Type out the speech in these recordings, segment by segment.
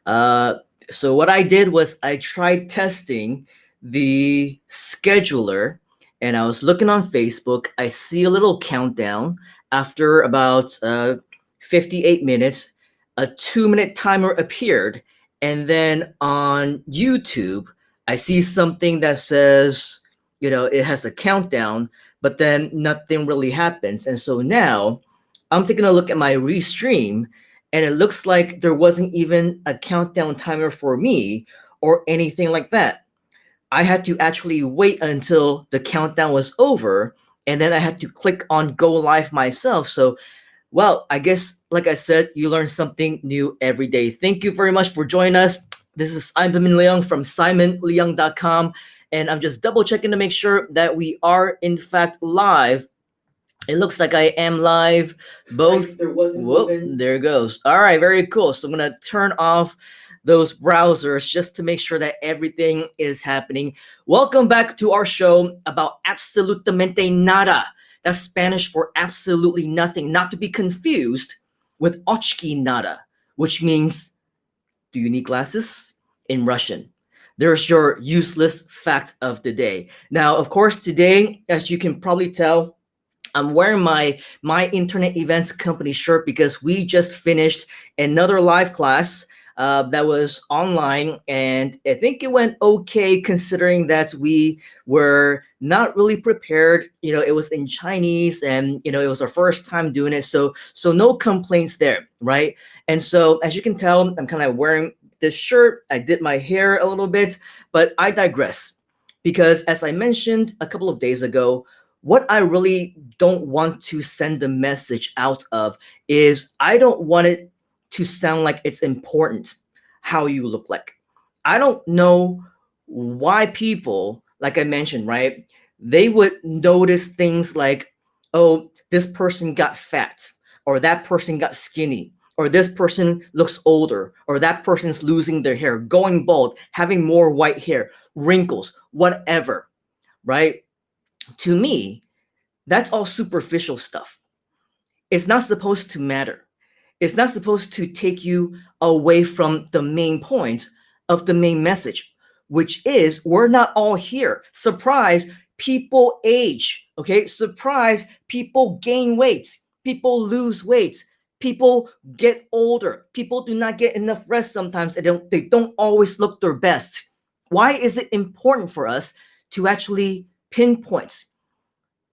Uh, so what I did was I tried testing the scheduler, and I was looking on Facebook. I see a little countdown after about 58 minutes. A 2 minute timer appeared, and then on YouTube, I see something that says, it has a countdown, but then nothing really happens. And so now I'm taking a look at my restream, and it looks like there wasn't even a countdown timer for me or anything like that. I had to actually wait until the countdown was over, and then I had to click on go live myself. So, well, I guess, like I said, you learn something new every day. Thank you very much for joining us. This is Simon Leung from simonleung.com, and I'm just double checking to make sure that we are in fact live. It looks like I am live. Both. Whoop, there it goes. All right, very cool. So I'm going to turn off those browsers just to make sure that everything is happening. Welcome back to our show about absolutamente nada. That's Spanish for absolutely nothing, not to be confused with ochki nada, which means, do you need glasses? In Russian. There's your useless fact of the day. Now, of course, today, as you can probably tell, I'm wearing my internet events company shirt because we just finished another live class that was online, and I think it went okay considering that we were not really prepared. It was in Chinese, and it was our first time doing it, so no complaints there, right? And so as you can tell, I'm kind of wearing this shirt. I did my hair a little bit, but I digress, because as I mentioned a couple of days ago, what I really don't want to send the message out of is I don't want it to sound like it's important how you look like. I don't know why people, like I mentioned, right, they would notice things like, oh, this person got fat, or that person got skinny, or this person looks older, or that person's losing their hair, going bald, having more white hair, wrinkles, whatever, right? To me, that's all superficial stuff. It's not supposed to matter. It's not supposed to take you away from the main point of the main message, which is we're not all here. Surprise, people age, okay? Surprise, people gain weight. People lose weight. People get older. People do not get enough rest sometimes. They don't always look their best. Why is it important for us to actually pinpoint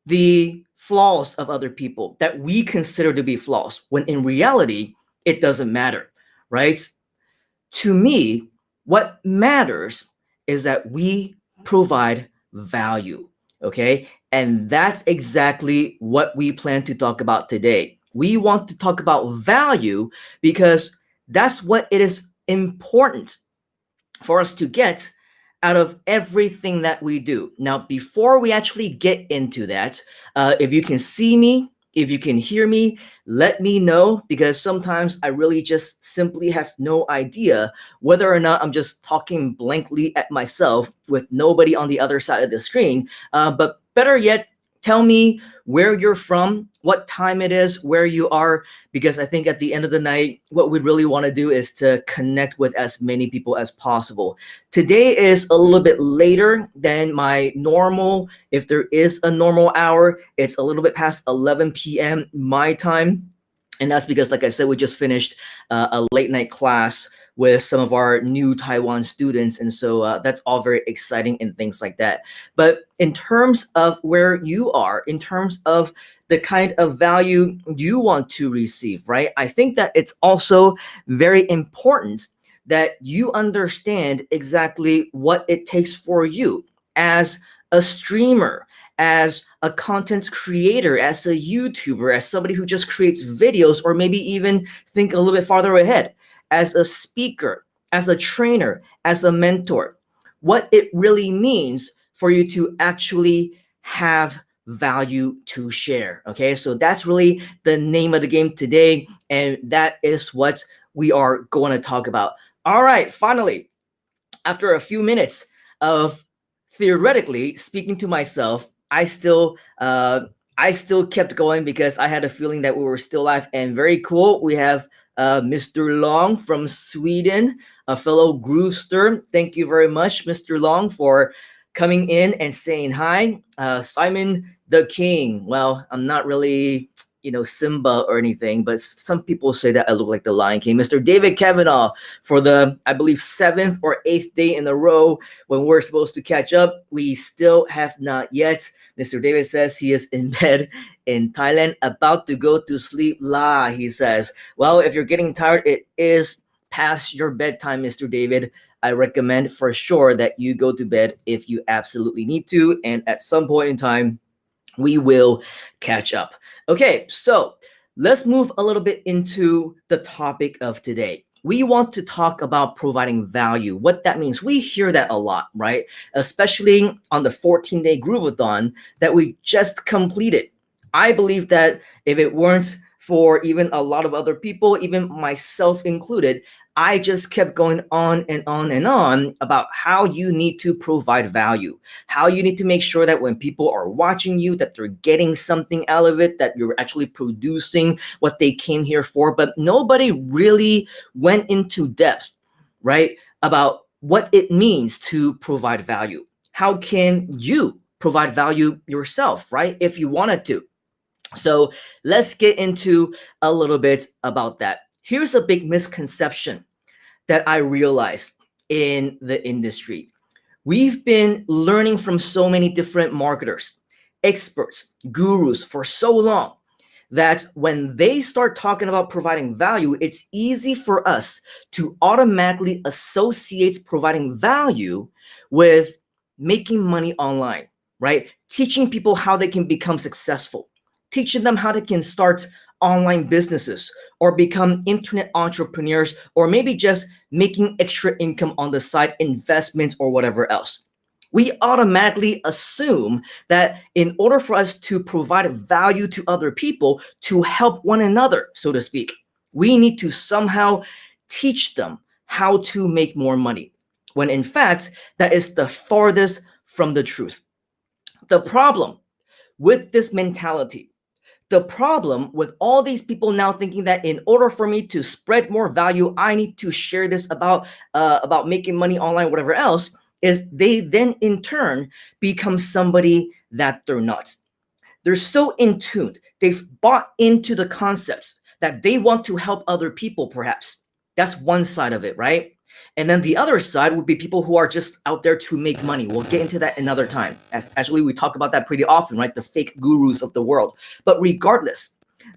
the flaws of other people that we consider to be flaws, when in reality, it doesn't matter, right? To me, what matters is that we provide value, okay? And that's exactly what we plan to talk about today. We want to talk about value because that's what it is important for us to get out of everything that we do. Now, before we actually get into that, if you can see me, if you can hear me, let me know, because sometimes I really just simply have no idea whether or not I'm just talking blankly at myself with nobody on the other side of the screen. But better yet, tell me where you're from, what time it is, where you are, because I think at the end of the night, what we really want to do is to connect with as many people as possible. Today is a little bit later than my normal. If there is a normal hour, it's a little bit past 11 p.m. my time. And that's because, like I said, we just finished a late night class with some of our new Taiwan students. And so that's all very exciting and things like that. But in terms of where you are, in terms of the kind of value you want to receive, right? I think that it's also very important that you understand exactly what it takes for you as a streamer, as a content creator, as a YouTuber, as somebody who just creates videos, or maybe even think a little bit farther ahead, as a speaker, as a trainer, as a mentor, what it really means for you to actually have value to share. Okay, so that's really the name of the game today, and that is what we are going to talk about. All right, finally, after a few minutes of theoretically speaking to myself, I still kept going because I had a feeling that we were still live, and very cool. We have Mr. Long from Sweden, a fellow Grooster. Thank you very much, Mr. Long, for coming in and saying hi. Simon the King. Well, I'm not really, Simba or anything, but some people say that I look like the Lion King. Mr. David Kavanaugh for the, I believe, 7th or 8th day in a row when we're supposed to catch up. We still have not yet. Mr. David says he is in bed in Thailand, about to go to sleep. La, he says. Well, if you're getting tired, it is past your bedtime, Mr. David. I recommend for sure that you go to bed if you absolutely need to. And at some point in time, we will catch up. Okay, so let's move a little bit into the topic of today. We want to talk about providing value, what that means. We hear that a lot, right? Especially on the 14-day Groovathon that we just completed. I believe that if it weren't for even a lot of other people, even myself included, I just kept going on and on and on about how you need to provide value, how you need to make sure that when people are watching you, that they're getting something out of it, that you're actually producing what they came here for. But nobody really went into depth, right, about what it means to provide value. How can you provide value yourself, right, if you wanted to? So let's get into a little bit about that. Here's a big misconception that I realized in the industry. We've been learning from so many different marketers, experts, gurus for so long that when they start talking about providing value, it's easy for us to automatically associate providing value with making money online, right? Teaching people how they can become successful, teaching them how they can start online businesses or become internet entrepreneurs, or maybe just making extra income on the side, investments or whatever else. We automatically assume that in order for us to provide value to other people, to help one another, so to speak, we need to somehow teach them how to make more money, when in fact, that is the farthest from the truth. The problem with this mentality, the problem with all these people now thinking that in order for me to spread more value, I need to share this about making money online, whatever else, is they then in turn become somebody that they're not. They're so in tune. They've bought into the concepts that they want to help other people, perhaps. That's one side of it, right? And then the other side would be people who are just out there to make money. We'll get into that another time. Actually, we talk about that pretty often, right? The fake gurus of the world. But regardless,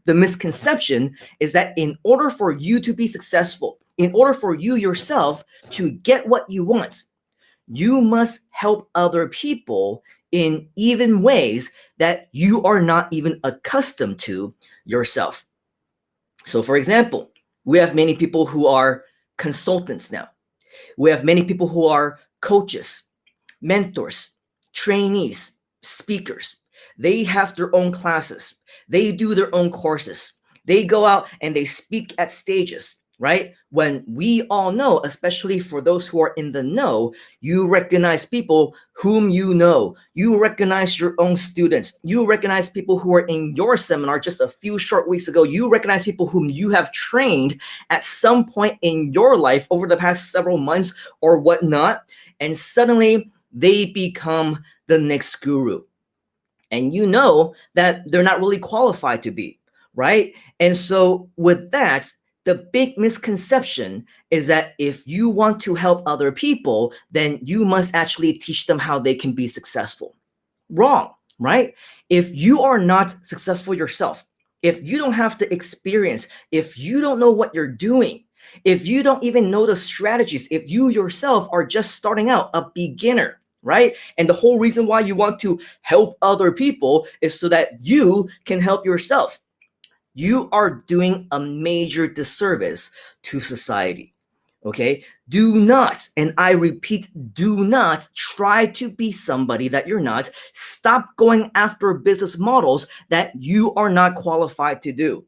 the misconception is that in order for you to be successful, in order for you yourself to get what you want, you must help other people in even ways that you are not even accustomed to yourself. So for example, we have many people who are consultants now. We have many people who are coaches, mentors, trainees, speakers. They have their own classes. They do their own courses. They go out and they speak at stages, right? When we all know, especially for those who are in the know, you recognize people whom you know. You recognize your own students. You recognize people who are in your seminar just a few short weeks ago. You recognize people whom you have trained at some point in your life over the past several months or whatnot. And suddenly they become the next guru. And you know that they're not really qualified to be, right? And so with that, the big misconception is that if you want to help other people, then you must actually teach them how they can be successful. Wrong, right? If you are not successful yourself, if you don't have the experience, if you don't know what you're doing, if you don't even know the strategies, if you yourself are just starting out, a beginner, right? And the whole reason why you want to help other people is so that you can help yourself. You are doing a major disservice to society, okay? Do not, and I repeat, do not try to be somebody that you're not. Stop going after business models that you are not qualified to do.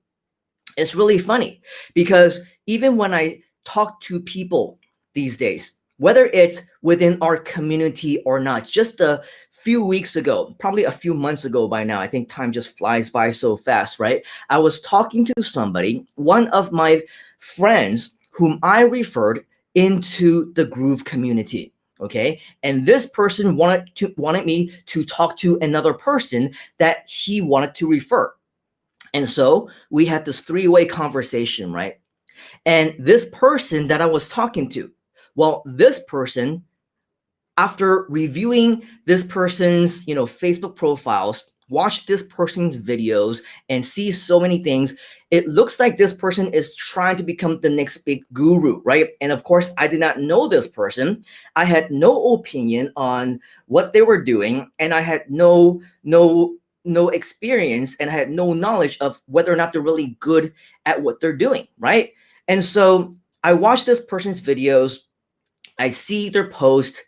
It's really funny because even when I talk to people these days, whether it's within our community or not, just a few weeks ago, probably a few months ago by now, I think time just flies by so fast, right? I was talking to somebody, one of my friends whom I referred into the Groove community. Okay, and this person wanted me to talk to another person that he wanted to refer. And so we had this three-way conversation, right? And this person that I was talking to, well, this person, after reviewing this person's, Facebook profiles, watch this person's videos and see so many things, it looks like this person is trying to become the next big guru, right? And of course, I did not know this person. I had no opinion on what they were doing, and I had no experience, and I had no knowledge of whether or not they're really good at what they're doing, right? And so I watched this person's videos, I see their post,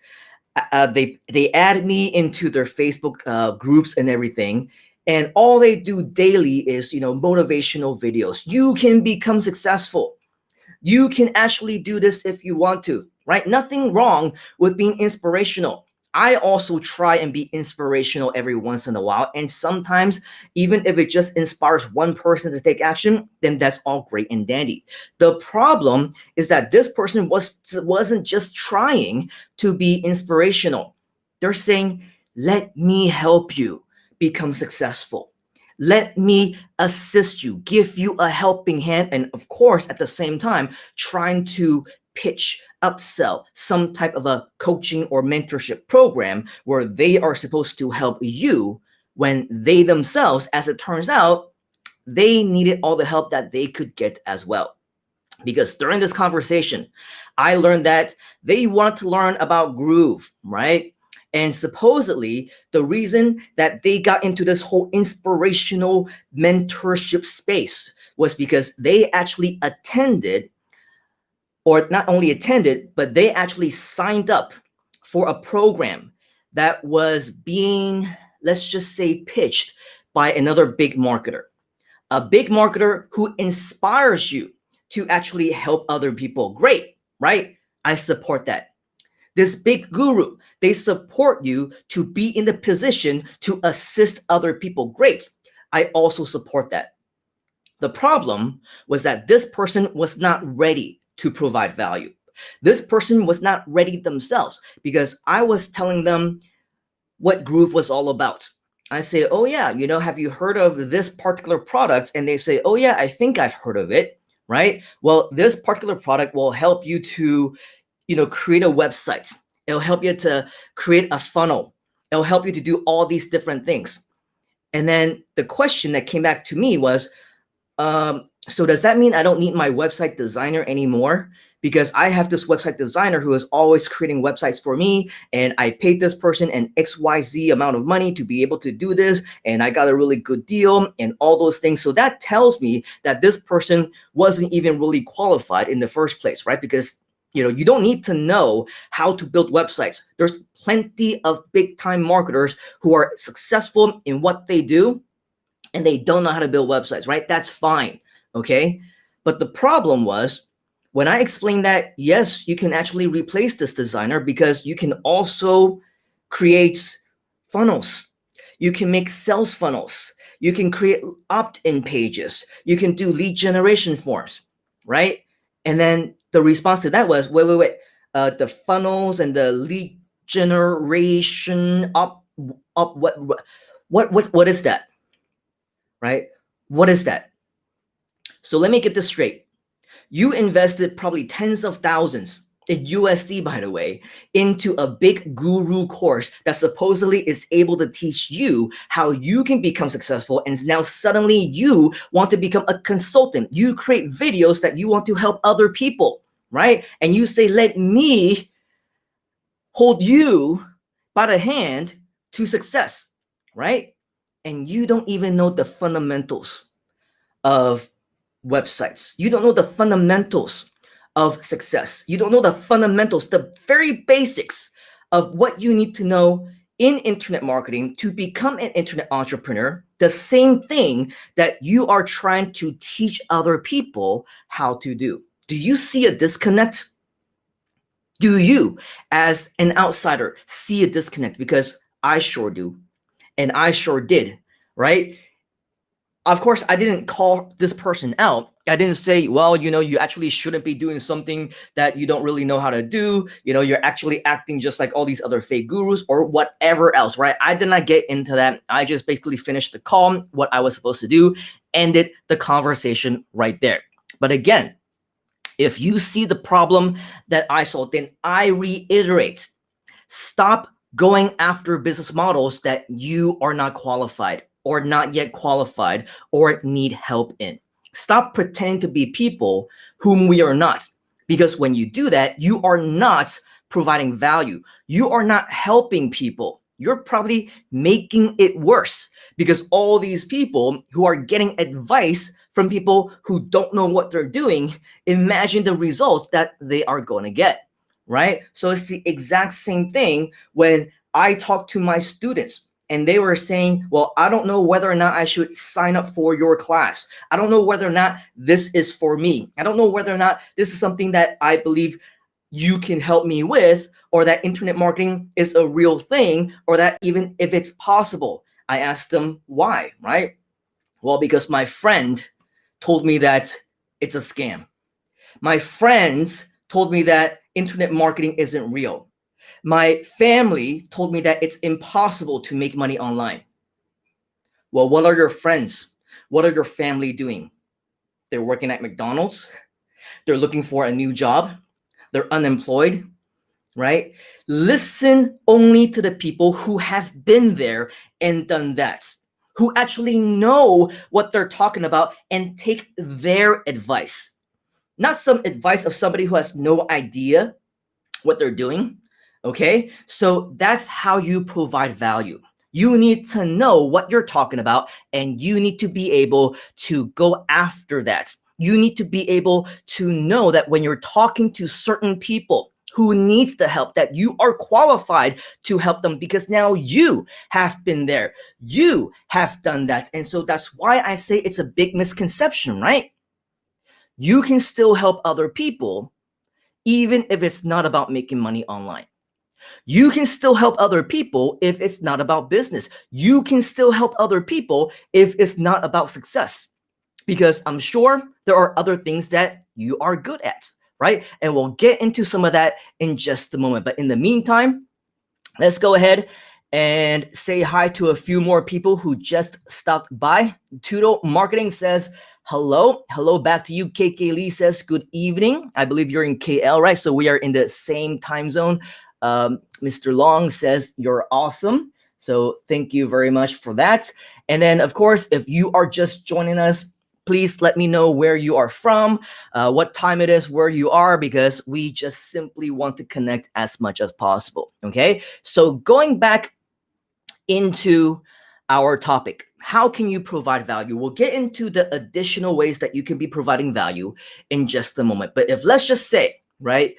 they add me into their Facebook groups and everything, and all they do daily is motivational videos. You can become successful. You can actually do this if you want to, right? Nothing wrong with being inspirational. I also try and be inspirational every once in a while, and sometimes even if it just inspires one person to take action, then that's all great and dandy. The problem is that this person wasn't just trying to be inspirational. They're saying, let me help you become successful. Let me assist you, give you a helping hand, and of course, at the same time, trying to pitch, upsell some type of a coaching or mentorship program where they are supposed to help you when they themselves, as it turns out, they needed all the help that they could get as well. Because during this conversation, I learned that they wanted to learn about Groove, right? And supposedly, the reason that they got into this whole inspirational mentorship space was because they actually attended, or not only attended, but they actually signed up for a program that was being, let's just say, pitched by another big marketer. A big marketer who inspires you to actually help other people. Great, right? I support that. This big guru, they support you to be in the position to assist other people. Great. I also support that. The problem was that this person was not ready to provide value. This person was not ready themselves, because I was telling them what Groove was all about. I say, oh yeah, have you heard of this particular product? And they say, oh yeah, I think I've heard of it, right? Well, this particular product will help you to, create a website. It'll help you to create a funnel. It'll help you to do all these different things. And then the question that came back to me was, so does that mean I don't need my website designer anymore? Because I have this website designer who is always creating websites for me, and I paid this person an XYZ amount of money to be able to do this, and I got a really good deal and all those things. So that tells me that this person wasn't even really qualified in the first place, right? Because you don't need to know how to build websites. There's plenty of big time marketers who are successful in what they do, and they don't know how to build websites, right? That's fine, okay? But the problem was, when I explained that, yes, you can actually replace this designer because you can also create funnels. You can make sales funnels. You can create opt-in pages. You can do lead generation forms, right? And then the response to that was, wait. The funnels and the lead generation what is that? Right? What is that? So let me get this straight. You invested probably tens of thousands in USD, by the way, into a big guru course that supposedly is able to teach you how you can become successful. And now suddenly you want to become a consultant. You create videos that you want to help other people, right? And you say, let me hold you by the hand to success, right? And you don't even know the fundamentals of websites. You don't know the fundamentals of success. You don't know the fundamentals, the very basics of what you need to know in internet marketing to become an internet entrepreneur. The same thing that you are trying to teach other people how to do. Do you see a disconnect? Do you, as an outsider, see a disconnect? Because I sure do. And I sure did, right? Of course, I didn't call this person out. I didn't say, well, you actually shouldn't be doing something that you don't really know how to do. You're actually acting just like all these other fake gurus or whatever else, right? I did not get into that. I just basically finished the call, what I was supposed to do, ended the conversation right there. But again, if you see the problem that I saw, then I reiterate, stop going after business models that you are not qualified or not yet qualified or need help in. Stop pretending to be people whom we are not. Because when you do that, you are not providing value. You are not helping people. You're probably making it worse because all these people who are getting advice from people who don't know what they're doing, imagine the results that they are going to get, right? So it's the exact same thing when I talk to my students and they were saying, well, I don't know whether or not I should sign up for your class. I don't know whether or not this is for me. I don't know whether or not this is something that I believe you can help me with, or that internet marketing is a real thing, or that even if it's possible. I asked them why, right? Well, because my friend told me that it's a scam. My friends told me that internet marketing isn't real. My family told me that it's impossible to make money online. Well, what are your friends? What are your family doing? They're working at McDonald's. They're looking for a new job. They're unemployed, right? Listen only to the people who have been there and done that, who actually know what they're talking about, and take their advice. Not some advice of somebody who has no idea what they're doing. Okay, so that's how you provide value. You need to know what you're talking about, and you need to be able to go after that. You need to be able to know that when you're talking to certain people who needs the help, that you are qualified to help them because now you have been there. You have done that. And so that's why I say it's a big misconception, right? You can still help other people even if it's not about making money online. You can still help other people if it's not about business. You can still help other people if it's not about success. Because I'm sure there are other things that you are good at, right? And we'll get into some of that in just a moment. But in the meantime, let's go ahead and say hi to a few more people who just stopped by. Tudo Marketing says, hello. Hello back to you. KK Lee says, good evening. I believe you're in KL, right? So we are in the same time zone. Mr. Long says, you're awesome. So thank you very much for that. And then, of course, if you are just joining us, please let me know where you are from, what time it is, where you are, because we just simply want to connect as much as possible. Okay, so going back into our topic, how can you provide value? We'll get into the additional ways that you can be providing value in just a moment. But if let's just say, right,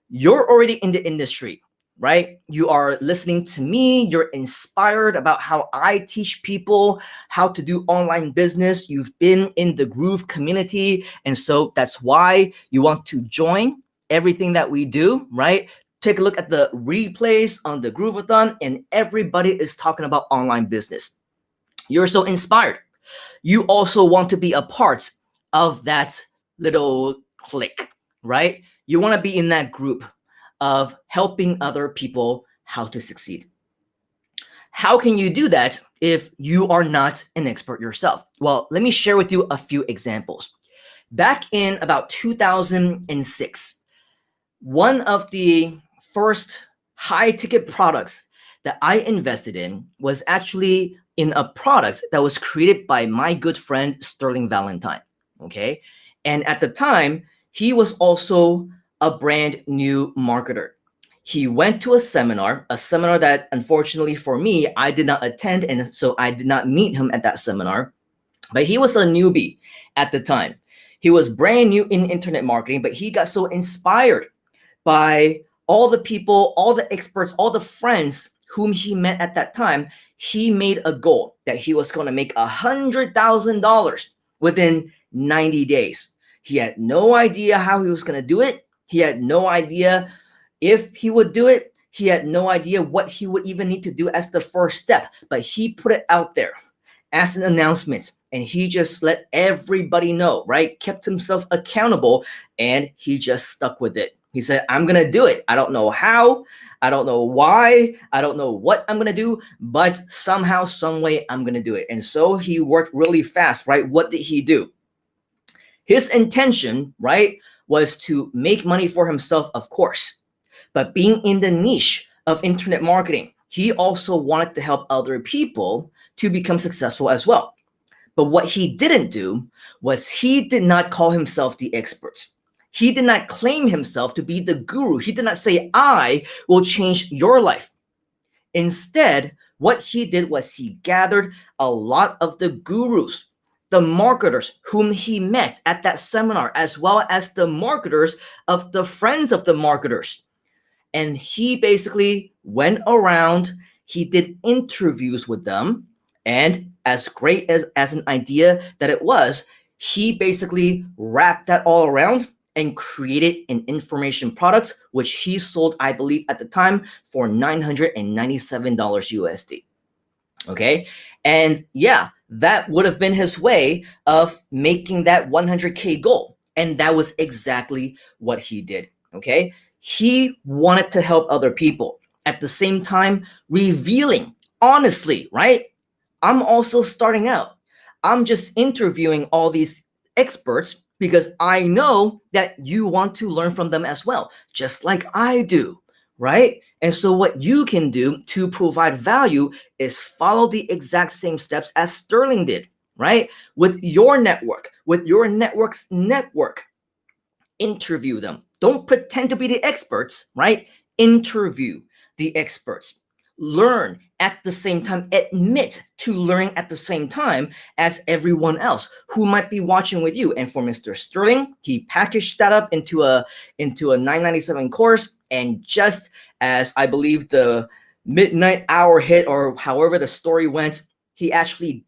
you're already in the industry, right? You are listening to me. You're inspired about how I teach people how to do online business. You've been in the Groove community. And so that's why you want to join everything that we do, right? Take a look at the replays on the Groovathon, and everybody is talking about online business. You're so inspired. You also want to be a part of that little clique, right? You want to be in that group of helping other people how to succeed. How can you do that if you are not an expert yourself? Well, let me share with you a few examples. Back in about 2006, one of the first high ticket products that I invested in was actually in a product that was created by my good friend Sterling Valentine. Okay. And at the time, he was also a brand new marketer. He went to a seminar that unfortunately for me, I did not attend. And so I did not meet him at that seminar, but he was a newbie at the time. He was brand new in internet marketing, but he got so inspired by all the people, all the experts, all the friends whom he met at that time. He made a goal that he was going to make $100,000 within 90 days. He had no idea how he was going to do it. He had no idea if he would do it. He had no idea what he would even need to do as the first step, but he put it out there as an announcement, and he just let everybody know, right? Kept himself accountable, and he just stuck with it. He said, I'm going to do it. I don't know how, I don't know why, I don't know what I'm going to do, but somehow, some way, I'm going to do it. And so he worked really fast, right? What did he do? His intention, right, was to make money for himself, of course, but being in the niche of internet marketing, he also wanted to help other people to become successful as well. But what he didn't do was he did not call himself the expert. He did not claim himself to be the guru. He did not say, I will change your life. Instead, what he did was he gathered a lot of the gurus, the marketers whom he met at that seminar, as well as the marketers of the friends of the marketers. And he basically went around, he did interviews with them, and as great as an idea that it was, he basically wrapped that all around and created an information product, which he sold, I believe, at the time for $997 USD. Okay. And yeah, that would have been his way of making that 100K goal. And that was exactly what he did. Okay. He wanted to help other people, at the same time revealing honestly, right? I'm also starting out. I'm just interviewing all these experts because I know that you want to learn from them as well, just like I do, right? And so what you can do to provide value is follow the exact same steps as Sterling did, right? With your network, with your network's network, interview them. Don't pretend to be the experts, right? Interview the experts. Learn at the same time, admit to learning at the same time as everyone else who might be watching with you. And for Mr. Sterling, he packaged that up into a $997 course. And just as I believe the midnight hour hit, or however the story went, he actually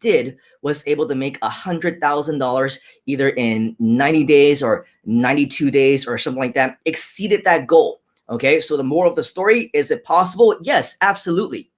was able to make $100,000 either in 90 days or 92 days or something like that, exceeded that goal. Okay, so the moral of the story, is it possible? Yes, absolutely.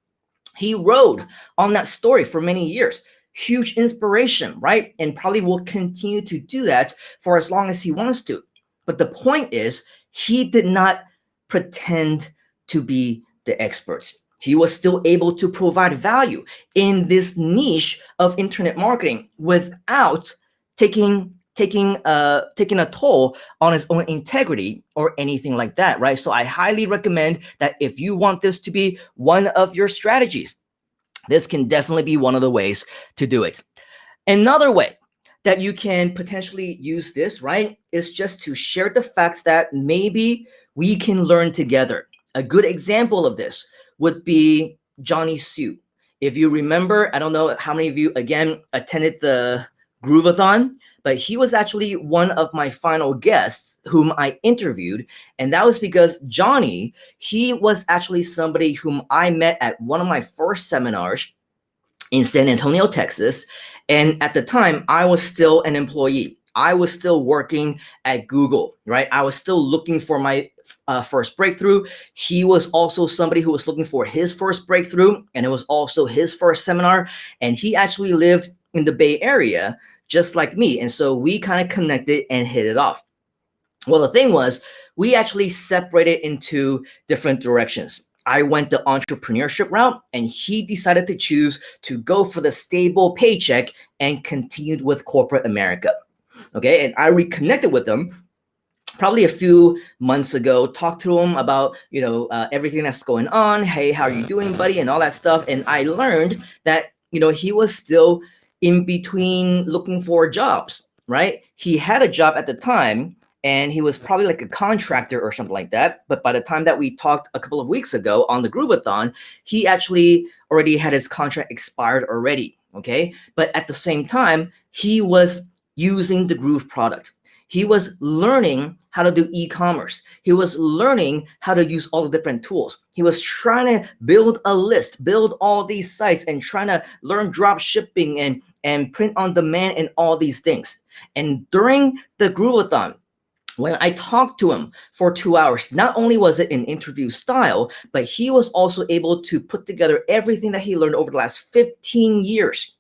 He rode on that story for many years. Huge inspiration, right? And probably will continue to do that for as long as he wants to. But the point is, he did not pretend to be the expert. He was still able to provide value in this niche of internet marketing without taking a toll on his own integrity or anything like that, right? So I highly recommend that if you want this to be one of your strategies, this can definitely be one of the ways to do it. Another way that you can potentially use this, right, is just to share the facts that maybe we can learn together. A good example of this would be Johnny Sue. If you remember, I don't know how many of you, again, attended the Groovathon, but he was actually one of my final guests whom I interviewed. And that was because Johnny, he was actually somebody whom I met at one of my first seminars in San Antonio, Texas. And at the time, I was still an employee. I was still working at Google, right? I was still looking for my first breakthrough. He was also somebody who was looking for his first breakthrough, and it was also his first seminar. And he actually lived in the Bay Area, just like me. And so we kind of connected and hit it off. Well, the thing was, we actually separated into different directions. I went the entrepreneurship route, and he decided to choose to go for the stable paycheck and continued with corporate America. Okay, and I reconnected with him probably a few months ago, talked to him about, everything that's going on. Hey, how are you doing, buddy? And all that stuff. And I learned that, he was still in between looking for jobs, right? He had a job at the time, and he was probably like a contractor or something like that. But by the time that we talked a couple of weeks ago on the Groovathon, he actually already had his contract expired already, okay? But at the same time, he was using the Groove product. He was learning how to do e-commerce. He was learning how to use all the different tools. He was trying to build a list, build all these sites, and trying to learn drop shipping and print on demand and all these things. And during the Groovathon, when I talked to him for 2 hours, not only was it an interview style, but he was also able to put together everything that he learned over the last 15 years.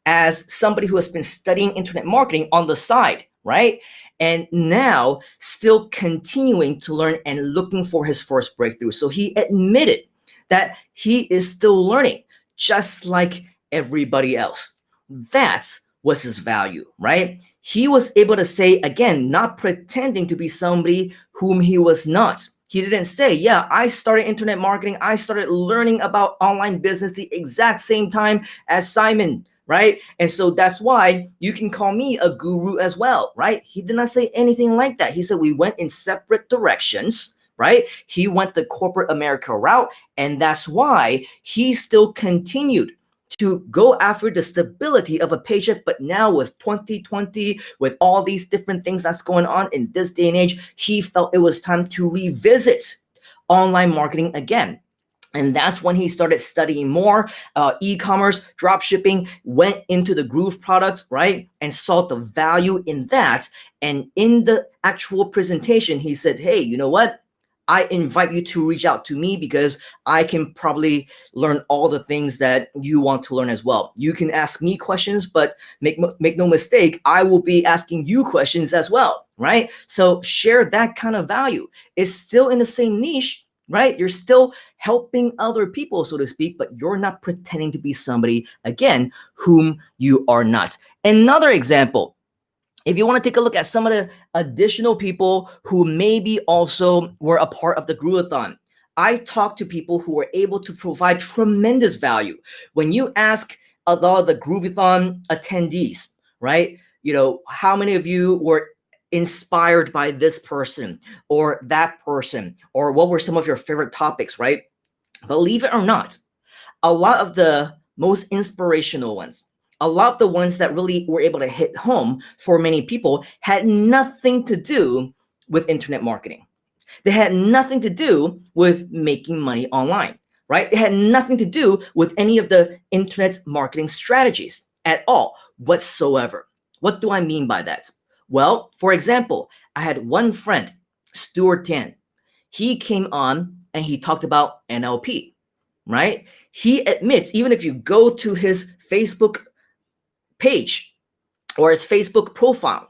as somebody who has been studying internet marketing on the side, right? And now still continuing to learn and looking for his first breakthrough. So he admitted that he is still learning just like everybody else. That was his value, right? He was able to say, again, not pretending to be somebody whom he was not. He didn't say, yeah, I started internet marketing. I started learning about online business the exact same time as Simon, right? And so that's why you can call me a guru as well, right? He did not say anything like that. He said we went in separate directions, right? He went the corporate America route, and that's why he still continued to go after the stability of a paycheck. But now with 2020, with all these different things that's going on in this day and age, he felt it was time to revisit online marketing again. And that's when he started studying more e-commerce, drop shipping, went into the Groove product, right? And saw the value in that. And in the actual presentation, he said, hey, you know what? I invite you to reach out to me because I can probably learn all the things that you want to learn as well. You can ask me questions, but make no mistake, I will be asking you questions as well, right? So share that kind of value. It's still in the same niche, right? You're still helping other people, so to speak, but you're not pretending to be somebody, again, whom you are not. Another example, if you want to take a look at some of the additional people who maybe also were a part of the Groovathon, I talked to people who were able to provide tremendous value. When you ask a lot of the Groovathon attendees, right, you know, how many of you were inspired by this person or that person, or what were some of your favorite topics, right? Believe it or not, a lot of the most inspirational ones, a lot of the ones that really were able to hit home for many people had nothing to do with internet marketing. They had nothing to do with making money online, right? It had nothing to do with any of the internet marketing strategies at all whatsoever. What do I mean by that? Well, for example, I had one friend, Stuart Tan. He came on and he talked about NLP, right? He admits, even if you go to his Facebook page or his Facebook profile,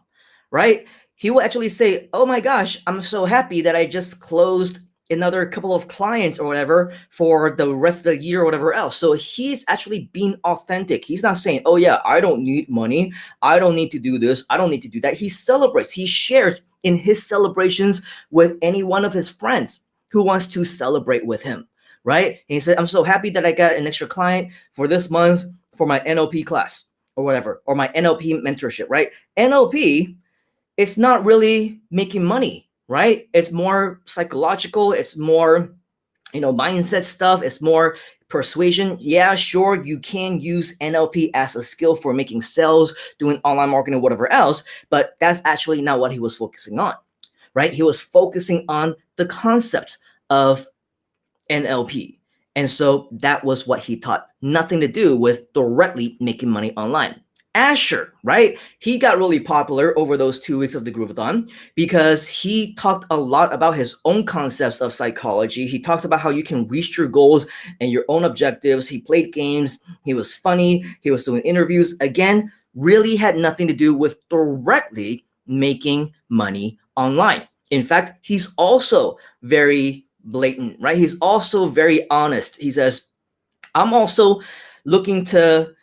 right? He will actually say, oh my gosh, I'm so happy that I just closed another couple of clients or whatever for the rest of the year or whatever else. So he's actually being authentic. He's not saying, oh yeah, I don't need money. I don't need to do this. I don't need to do that. He celebrates. He shares in his celebrations with any one of his friends who wants to celebrate with him, right? And he said, I'm so happy that I got an extra client for this month for my NLP class or whatever, or my NLP mentorship, right? NLP, it's not really making money, right? It's more psychological. It's more, mindset stuff. It's more persuasion. Yeah, sure, you can use NLP as a skill for making sales, doing online marketing, or whatever else, but that's actually not what he was focusing on, right? He was focusing on the concept of NLP. And so that was what he taught. Nothing to do with directly making money online. Asher, right? He got really popular over those 2 weeks of the Groovathon because he talked a lot about his own concepts of psychology. He talked about how you can reach your goals and your own objectives. He played games. He was funny. He was doing interviews. Again, really had nothing to do with directly making money online. In fact, he's also very blatant, right? He's also very honest. He says, I'm also looking to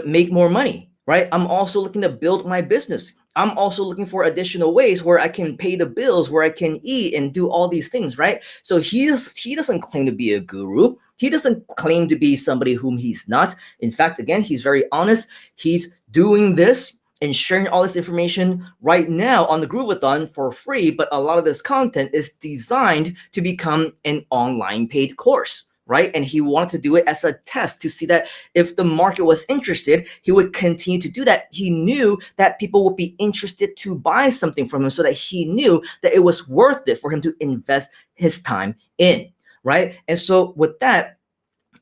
make more money, right? I'm also looking to build my business. I'm also looking for additional ways where I can pay the bills, where I can eat and do all these things, right? So he doesn't claim to be a guru. He doesn't claim to be somebody whom he's not. In fact, again, he's very honest. He's doing this and sharing all this information right now on the Groovathon for free, but a lot of this content is designed to become an online paid course, right? And he wanted to do it as a test to see that if the market was interested, he would continue to do that. He knew that people would be interested to buy something from him, so that he knew that it was worth it for him to invest his time in, right? And so with that,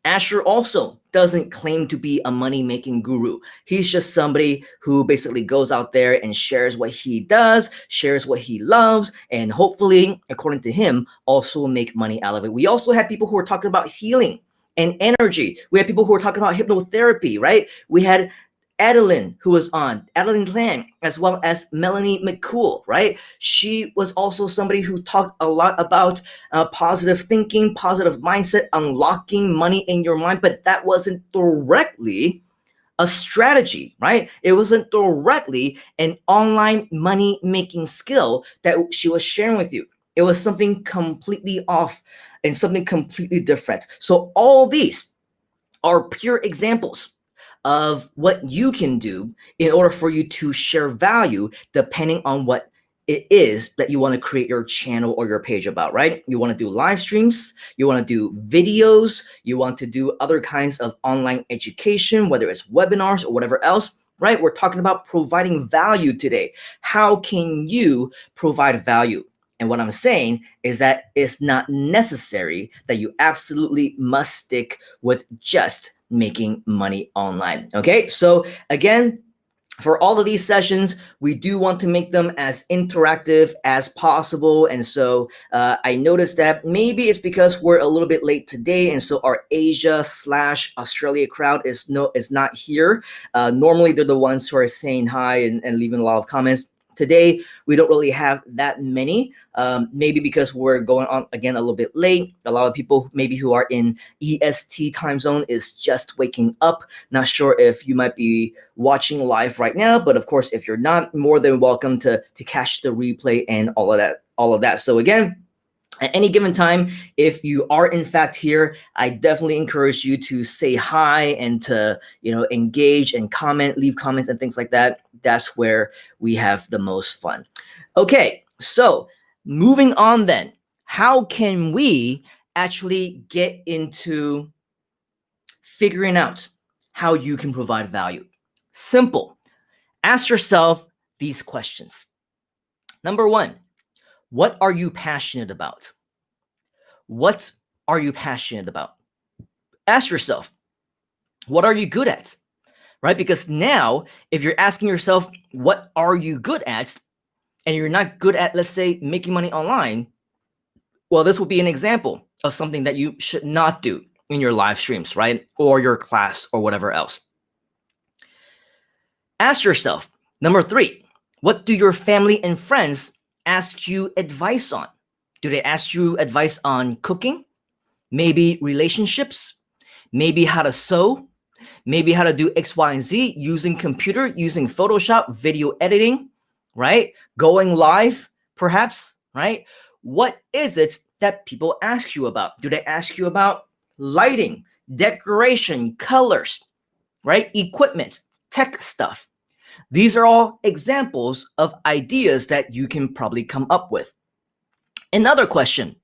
Asher also doesn't claim to be a money-making guru. He's just somebody who basically goes out there and shares what he does, shares what he loves, and hopefully, according to him, also make money out of it. We also have people who are talking about healing and energy. We have people who are talking about hypnotherapy, right? We had Adeline, who was on, Adeline Lam, as well as Melanie McCool, right? She was also somebody who talked a lot about positive thinking, positive mindset, unlocking money in your mind, but that wasn't directly a strategy, right? It wasn't directly an online money making skill that she was sharing with you. It was something completely off and something completely different. So all these are pure examples of what you can do in order for you to share value depending on what it is that you want to create your channel or your page about, right? You want to do live streams, you want to do videos, you want to do other kinds of online education, whether it's webinars or whatever else, right? We're talking about providing value today. How can you provide value? And what I'm saying is that it's not necessary that you absolutely must stick with just making money online. Okay, so again, for all of these sessions, we do want to make them as interactive as possible. And so I noticed that maybe it's because we're a little bit late today. And so our Asia/Australia crowd is not here. Normally, they're the ones who are saying hi and leaving a lot of comments. Today, we don't really have that many, maybe because we're going on again a little bit late. A lot of people maybe who are in EST time zone is just waking up. Not sure if you might be watching live right now, but of course, if you're not, more than welcome to catch the replay and all of that. So again, at any given time, if you are in fact here, I definitely encourage you to say hi and to engage and comment, leave comments and things like that. That's where we have the most fun. Okay, so moving on then, how can we actually get into figuring out how you can provide value? Simple. Ask yourself these questions. Number one, what are you passionate about? What are you passionate about? Ask yourself, what are you good at? Right? Because now, if you're asking yourself, what are you good at? And you're not good at, let's say, making money online, well, this will be an example of something that you should not do in your live streams, right? Or your class or whatever else. Ask yourself, number three, what do your family and friends ask you advice on? Do they ask you advice on cooking? Maybe relationships? Maybe how to sew? Maybe how to do X, Y, and Z using computer, using Photoshop, video editing, right? Going live, perhaps, right? What is it that people ask you about? Do they ask you about lighting, decoration, colors, right? Equipment, tech stuff. These are all examples of ideas that you can probably come up with. Another question,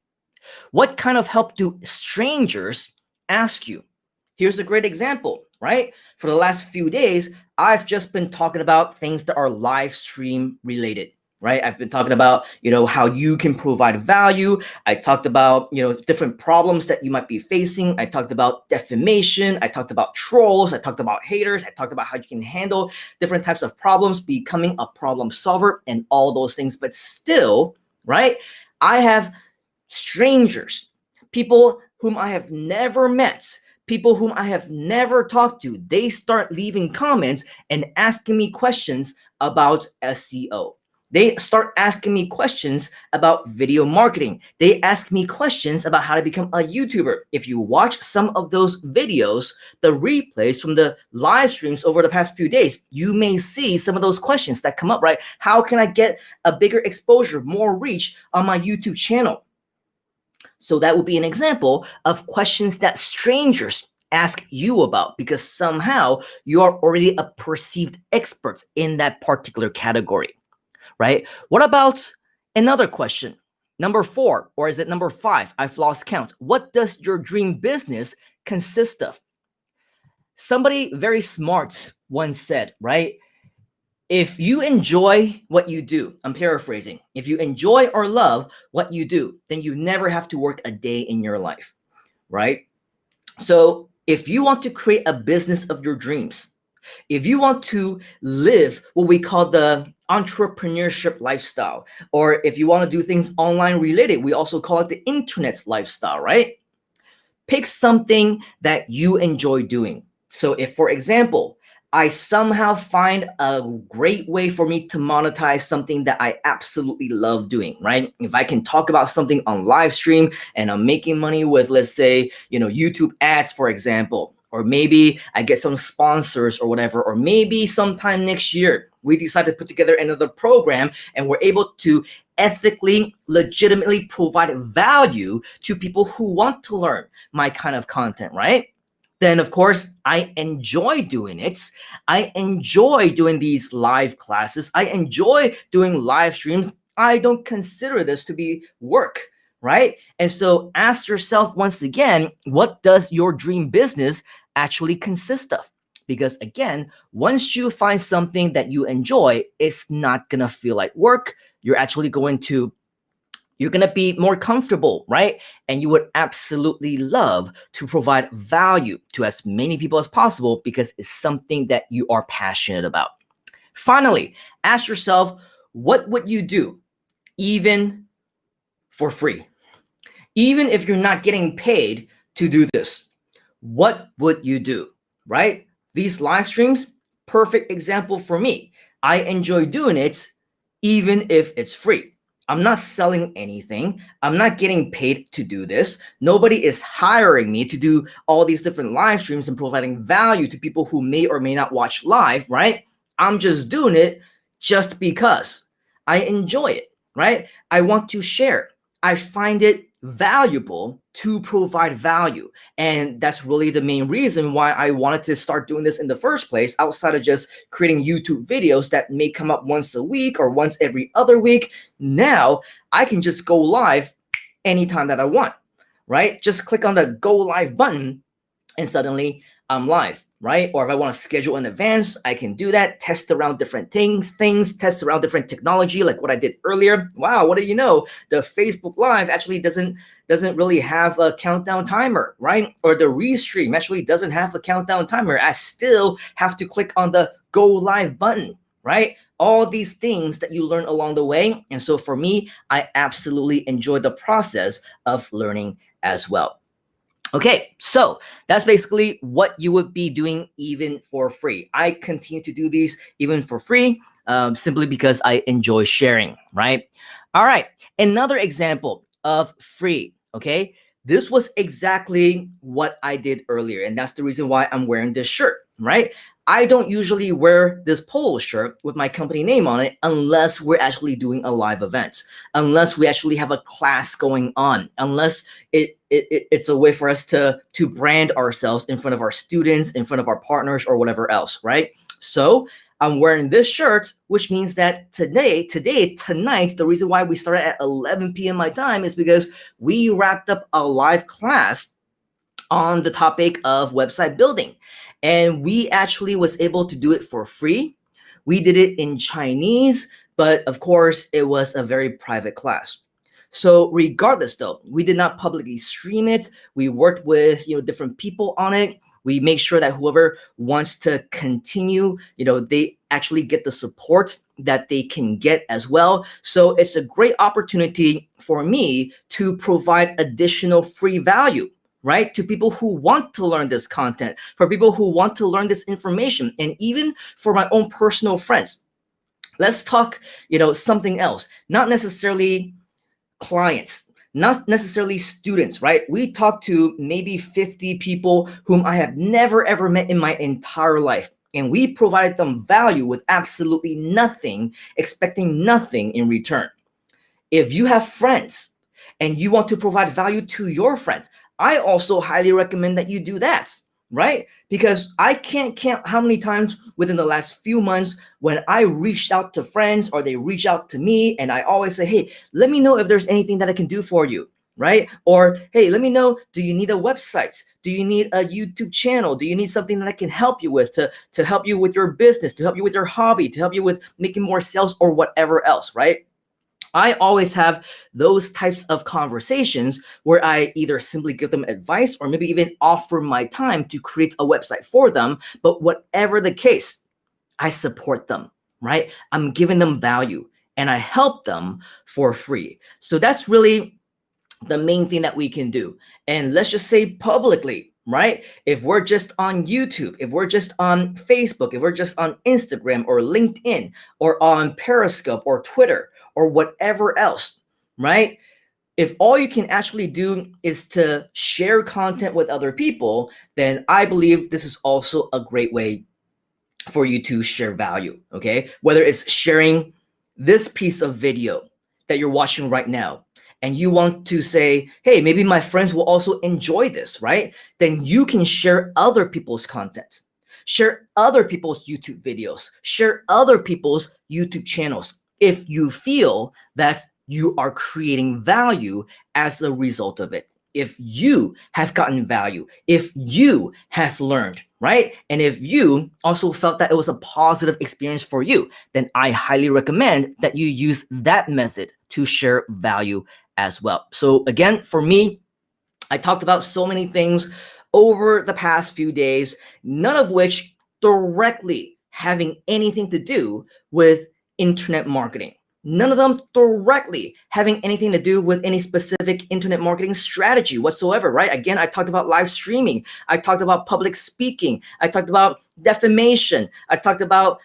what kind of help do strangers ask you? Here's a great example, right? For the last few days, I've just been talking about things that are live stream related, right? I've been talking about, how you can provide value. I talked about, different problems that you might be facing. I talked about defamation. I talked about trolls. I talked about haters. I talked about how you can handle different types of problems, becoming a problem solver and all those things. But still, right? I have strangers, people whom I have never met, people whom I have never talked to. They start leaving comments and asking me questions about SEO. They start asking me questions about video marketing. They ask me questions about how to become a YouTuber. If you watch some of those videos, the replays from the live streams over the past few days, you may see some of those questions that come up, right? How can I get a bigger exposure, more reach on my YouTube channel? So that would be an example of questions that strangers ask you about because somehow you are already a perceived expert in that particular category, right? What about another question? Number 4, or is it number 5? I've lost count. What does your dream business consist of? Somebody very smart once said, right? If you enjoy what you do, I'm paraphrasing, if you enjoy or love what you do, then you never have to work a day in your life, right? So if you want to create a business of your dreams, if you want to live what we call the entrepreneurship lifestyle, or if you want to do things online related, we also call it the internet lifestyle, right? Pick something that you enjoy doing. So if, for example, I somehow find a great way for me to monetize something that I absolutely love doing, right? If I can talk about something on live stream and I'm making money with, let's say, YouTube ads, for example, or maybe I get some sponsors or whatever, or maybe sometime next year we decide to put together another program and we're able to ethically, legitimately provide value to people who want to learn my kind of content, right? Then of course I enjoy doing it. I enjoy doing these live classes. I enjoy doing live streams. I don't consider this to be work, right? And so ask yourself once again, what does your dream business actually consist of? Because again, once you find something that you enjoy, it's not gonna feel like work. You're going to be more comfortable, right? And you would absolutely love to provide value to as many people as possible because it's something that you are passionate about. Finally, ask yourself, what would you do even for free? Even if you're not getting paid to do this, what would you do, right? These live streams, perfect example for me. I enjoy doing it even if it's free. I'm not selling anything. I'm not getting paid to do this. Nobody is hiring me to do all these different live streams and providing value to people who may or may not watch live, right? I'm just doing it just because I enjoy it, right? I want to share. I find it valuable to provide value. And that's really the main reason why I wanted to start doing this in the first place, outside of just creating YouTube videos that may come up once a week or once every other week. Now I can just go live anytime that I want, right? Just click on the go live button and suddenly I'm live, right? Or if I want to schedule in advance, I can do that, test around different things, test around different technology, like what I did earlier. Wow, what do you know? The Facebook Live actually doesn't really have a countdown timer, right? Or the Restream actually doesn't have a countdown timer. I still have to click on the go live button, right? All these things that you learn along the way. And so for me, I absolutely enjoy the process of learning as well. Okay, so that's basically what you would be doing even for free. I continue to do these even for free, simply because I enjoy sharing, right? All right, another example of free, okay? This was exactly what I did earlier, and that's the reason why I'm wearing this shirt, right? I don't usually wear this polo shirt with my company name on it unless we're actually doing a live event, unless we actually have a class going on, unless it's a way for us to brand ourselves in front of our students, in front of our partners, or whatever else, right? So I'm wearing this shirt, which means that tonight, the reason why we started at 11 p.m. my time is because we wrapped up a live class on the topic of website building. And we actually was able to do it for free. We did it in Chinese, but of course it was a very private class. So regardless though, we did not publicly stream it. We worked with different people on it. We make sure that whoever wants to continue, they actually get the support that they can get as well. So it's a great opportunity for me to provide additional free value, right? To people who want to learn this content, for people who want to learn this information, and even for my own personal friends. Let's talk, something else, not necessarily clients, not necessarily students, right? We talked to maybe 50 people whom I have never ever met in my entire life. And we provided them value with absolutely nothing, expecting nothing in return. If you have friends and you want to provide value to your friends, I also highly recommend that you do that, right? Because I can't count how many times within the last few months when I reached out to friends or they reach out to me, and I always say, hey, let me know if there's anything that I can do for you, right? Or, hey, let me know, do you need a website? Do you need a YouTube channel? Do you need something that I can help you with to help you with your business, to help you with your hobby, to help you with making more sales or whatever else, right? I always have those types of conversations where I either simply give them advice or maybe even offer my time to create a website for them. But whatever the case, I support them, right? I'm giving them value and I help them for free. So that's really the main thing that we can do. And let's just say publicly, right? If we're just on YouTube, if we're just on Facebook, if we're just on Instagram or LinkedIn or on Periscope or Twitter or whatever else, right? If all you can actually do is to share content with other people, then I believe this is also a great way for you to share value, okay? Whether it's sharing this piece of video that you're watching right now, and you want to say, hey, maybe my friends will also enjoy this, right? Then you can share other people's content, share other people's YouTube videos, share other people's YouTube channels if you feel that you are creating value as a result of it. If you have gotten value, if you have learned, right? And if you also felt that it was a positive experience for you, then I highly recommend that you use that method to share value as well. So again, for me, I talked about so many things over the past few days, none of which directly having anything to do with internet marketing. None of them directly having anything to do with any specific internet marketing strategy whatsoever, right? Again, I talked about live streaming. I talked about public speaking. I talked about defamation. I talked about,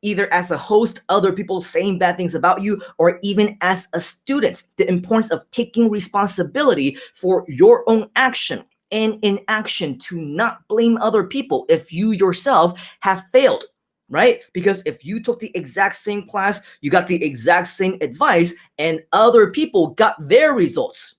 either as a host, other people saying bad things about you, or even as a student, the importance of taking responsibility for your own action and inaction, to not blame other people if you yourself have failed, right? Because if you took the exact same class, you got the exact same advice, and other people got their results,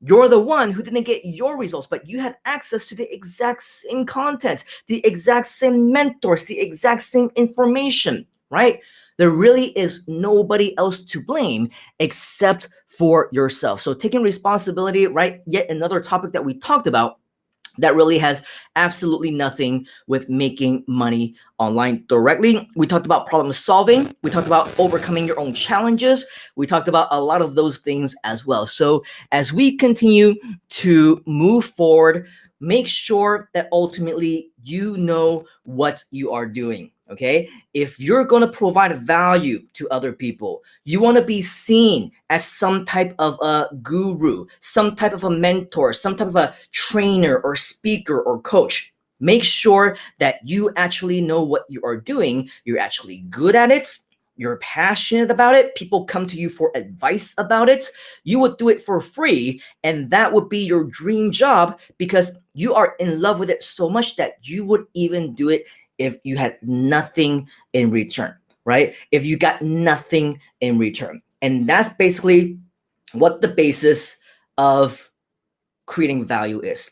you're the one who didn't get your results, but you had access to the exact same content, the exact same mentors, the exact same information, right? There really is nobody else to blame except for yourself. So taking responsibility, right? Yet another topic that we talked about that really has absolutely nothing with making money online directly. We talked about problem solving. We talked about overcoming your own challenges. We talked about a lot of those things as well. So as we continue to move forward, make sure that ultimately you know what you are doing. Okay, if you're going to provide value to other people, you want to be seen as some type of a guru, some type of a mentor, some type of a trainer or speaker or coach. Make sure that you actually know what you are doing. You're actually good at it. You're passionate about it. People come to you for advice about it. You would do it for free, and that would be your dream job because you are in love with it so much that you would even do it if you had nothing in return, right? If you got nothing in return. And that's basically what the basis of creating value is.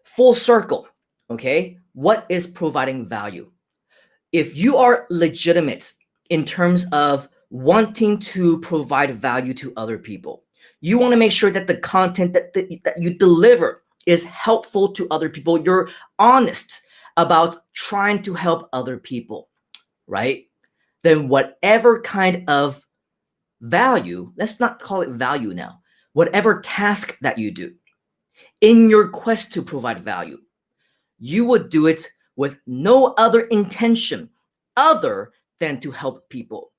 Full circle, okay? What is providing value? If you are legitimate in terms of wanting to provide value to other people, you want to make sure that the content that you deliver is helpful to other people. You're honest about trying to help other people, right? Then whatever kind of value, let's not call it value now, whatever task that you do in your quest to provide value, you would do it with no other intention other than to help people.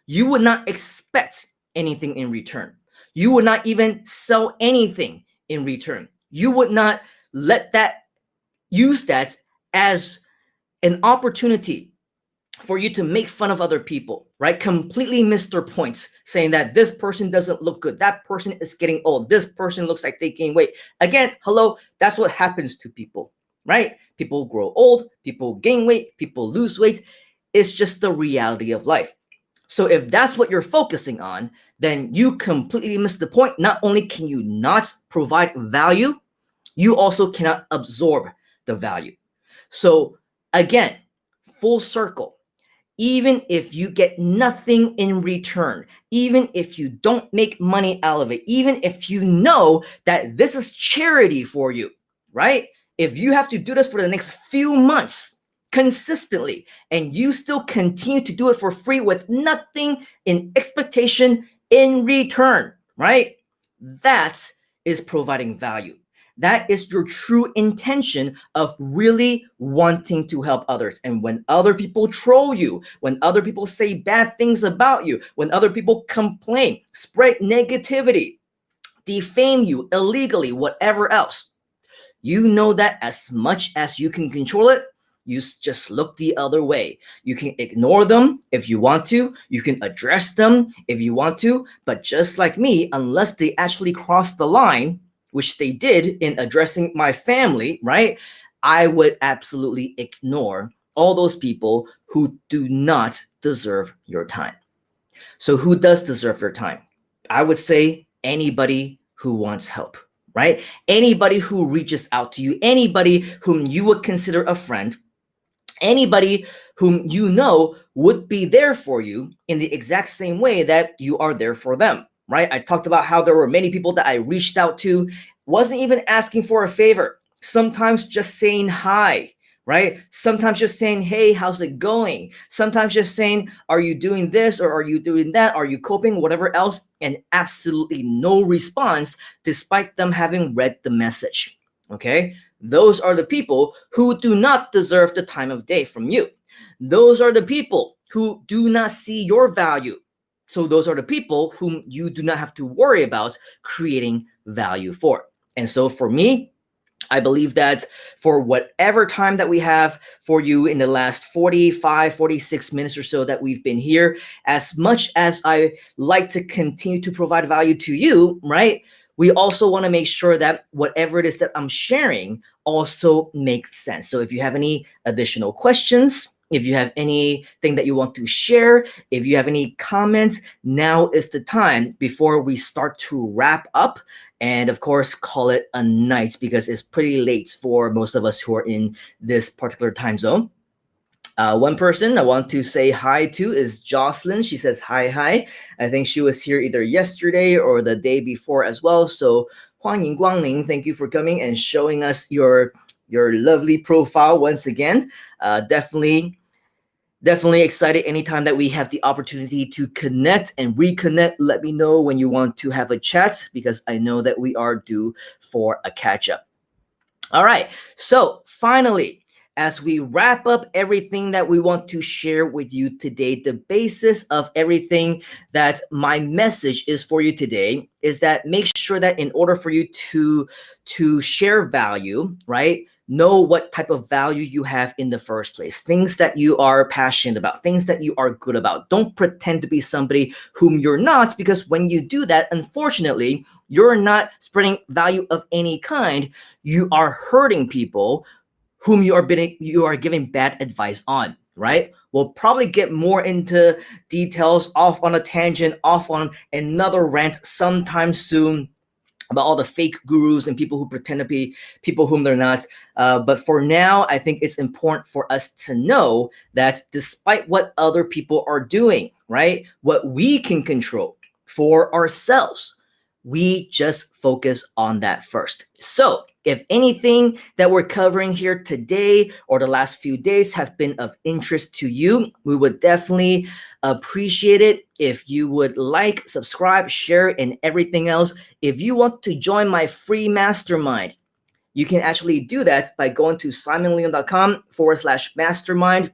You would not expect anything in return. You would not even sell anything in return. You would not use that as an opportunity for you to make fun of other people, right? Completely miss their points, saying that this person doesn't look good, that person is getting old, this person looks like they gain weight. Again, hello, that's what happens to people, right? People grow old, people gain weight, people lose weight. It's just the reality of life. So if that's what you're focusing on, then you completely miss the point. Not only can you not provide value, you also cannot absorb the value. So again, full circle. Even if you get nothing in return, even if you don't make money out of it, even if you know that this is charity for you, right? If you have to do this for the next few months consistently and you still continue to do it for free with nothing in expectation in return, right? That is providing value. That is your true intention of really wanting to help others. And when other people troll you, when other people say bad things about you, when other people complain, spread negativity, defame you illegally, whatever else, You know that as much as you can control it, you just look the other way. You can ignore them if you want to. You can address them if you want to. But just like me, unless they actually cross the line, which they did in addressing my family, right? I would absolutely ignore all those people who do not deserve your time. So, who does deserve your time? I would say anybody who wants help, right? Anybody who reaches out to you, anybody whom you would consider a friend, anybody whom you know would be there for you in the exact same way that you are there for them, right? I talked about how there were many people that I reached out to, wasn't even asking for a favor, sometimes just saying hi, right? Sometimes just saying, hey, how's it going? Sometimes just saying, are you doing this or are you doing that? Are you coping? Whatever else, and absolutely no response despite them having read the message, okay? Those are the people who do not deserve the time of day from you. Those are the people who do not see your value. So those are the people whom you do not have to worry about creating value for. And so for me, I believe that for whatever time that we have for you in the last 45, 46 minutes or so that we've been here, as much as I like to continue to provide value to you, right? We also want to make sure that whatever it is that I'm sharing also makes sense. So if you have any additional questions, if you have anything that you want to share, if you have any comments, now is the time before we start to wrap up and of course call it a night because it's pretty late for most of us who are in this particular time zone. One person I want to say hi to is Jocelyn. She says hi. I think she was here either yesterday or the day before as well. So 欢迎光临, thank you for coming and showing us your lovely profile once again. Definitely excited anytime that we have the opportunity to connect and reconnect. Let me know when you want to have a chat because I know that we are due for a catch up. All right, so finally, as we wrap up everything that we want to share with you today, the basis of everything that my message is for you today is that make sure that in order for you to share value, right? Know what type of value you have in the first place, things that you are passionate about, things that you are good about. Don't pretend to be somebody whom you're not, because when you do that, unfortunately, you're not spreading value of any kind. You are hurting people whom you are giving bad advice on, right? We'll probably get more into details, off on a tangent, off on another rant sometime soon about all the fake gurus and people who pretend to be people whom they're not. But for now, I think it's important for us to know that despite what other people are doing, right, what we can control for ourselves, we just focus on that first. So if anything that we're covering here today or the last few days have been of interest to you, we would definitely appreciate it if you would like, subscribe, share, and everything else. If you want to join my free mastermind, you can actually do that by going to simonleon.com/mastermind.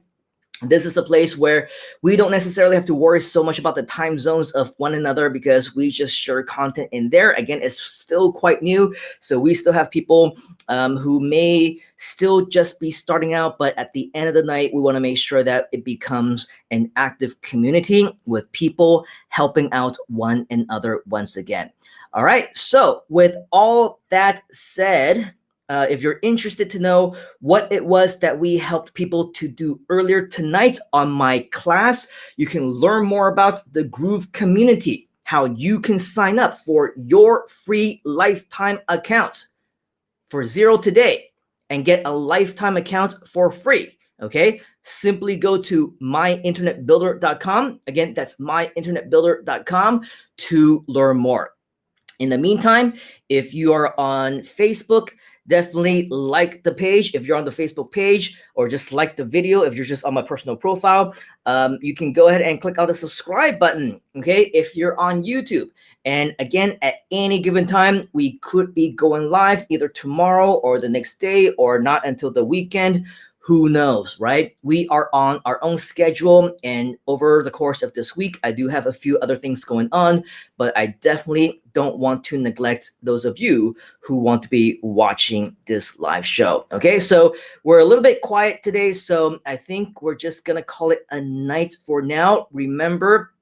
This is a place where we don't necessarily have to worry so much about the time zones of one another because we just share content in there. Again, it's still quite new, so we still have people who may still just be starting out, but at the end of the night, we want to make sure that it becomes an active community with people helping out one another once again. All right, so with all that said, if you're interested to know what it was that we helped people to do earlier tonight on my class, you can learn more about the Groove community, how you can sign up for your free lifetime account for $0 today and get a lifetime account for free. Okay, simply go to myinternetbuilder.com. Again, that's myinternetbuilder.com to learn more. In the meantime, if you are on Facebook, definitely like the page. If you're on the Facebook page, or just like the video, if you're just on my personal profile, you can go ahead and click on the subscribe button, okay? If you're on YouTube. And again, at any given time, we could be going live either tomorrow or the next day or not until the weekend. who knows, right? We are on our own schedule, and over the course of this week, I do have a few other things going on, but I definitely don't want to neglect those of you who want to be watching this live show. Okay, so we're a little bit quiet today, so I think we're just gonna call it a night for now. Remember,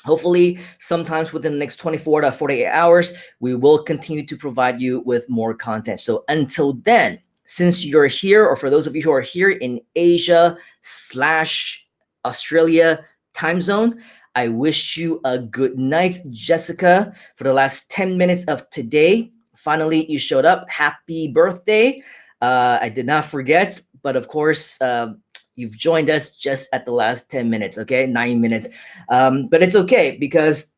hopefully, sometimes within the next 24 to 48 hours, we will continue to provide you with more content. So until then, since you're here, or for those of you who are here in Asia/Australia time zone, I wish you a good night. Jessica, for the last 10 minutes of today, finally you showed up. Happy birthday. I did not forget, but of course, you've joined us just at the last 10 minutes, okay? 9 minutes. But it's okay, because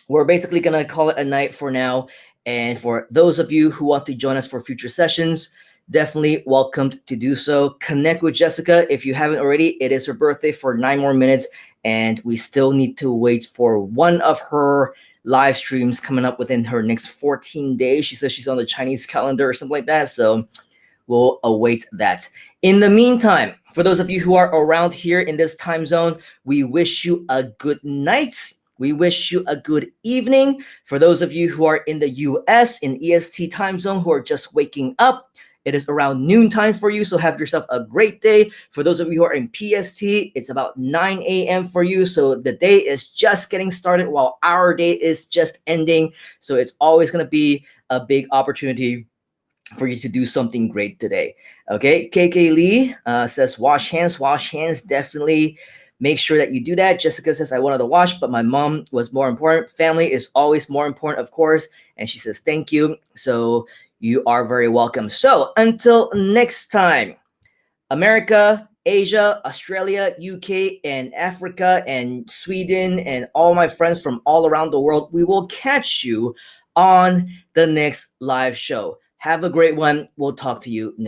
we're basically going to call it a night for now. And for those of you who want to join us for future sessions, definitely welcome to do so. Connect with Jessica if you haven't already. It is her birthday for 9 more minutes, and we still need to wait for one of her live streams coming up within her next 14 days. She says she's on the Chinese calendar or something like that, so we'll await that. In the meantime, for those of you who are around here in this time zone, we wish you a good night. We wish you a good evening. For those of you who are in the US, in EST time zone, who are just waking up, it is around noontime for you, so have yourself a great day. For those of you who are in PST, it's about 9 a.m. for you, so the day is just getting started while our day is just ending. So it's always going to be a big opportunity for you to do something great today. Okay, KK Lee says wash hands, definitely make sure that you do that. Jessica says I wanted to wash, but my mom was more important. Family is always more important, of course. And she says thank you. So you are very welcome. So until next time, America, Asia, Australia, UK, and Africa, and Sweden, and all my friends from all around the world, we will catch you on the next live show. Have a great one. We'll talk to you next.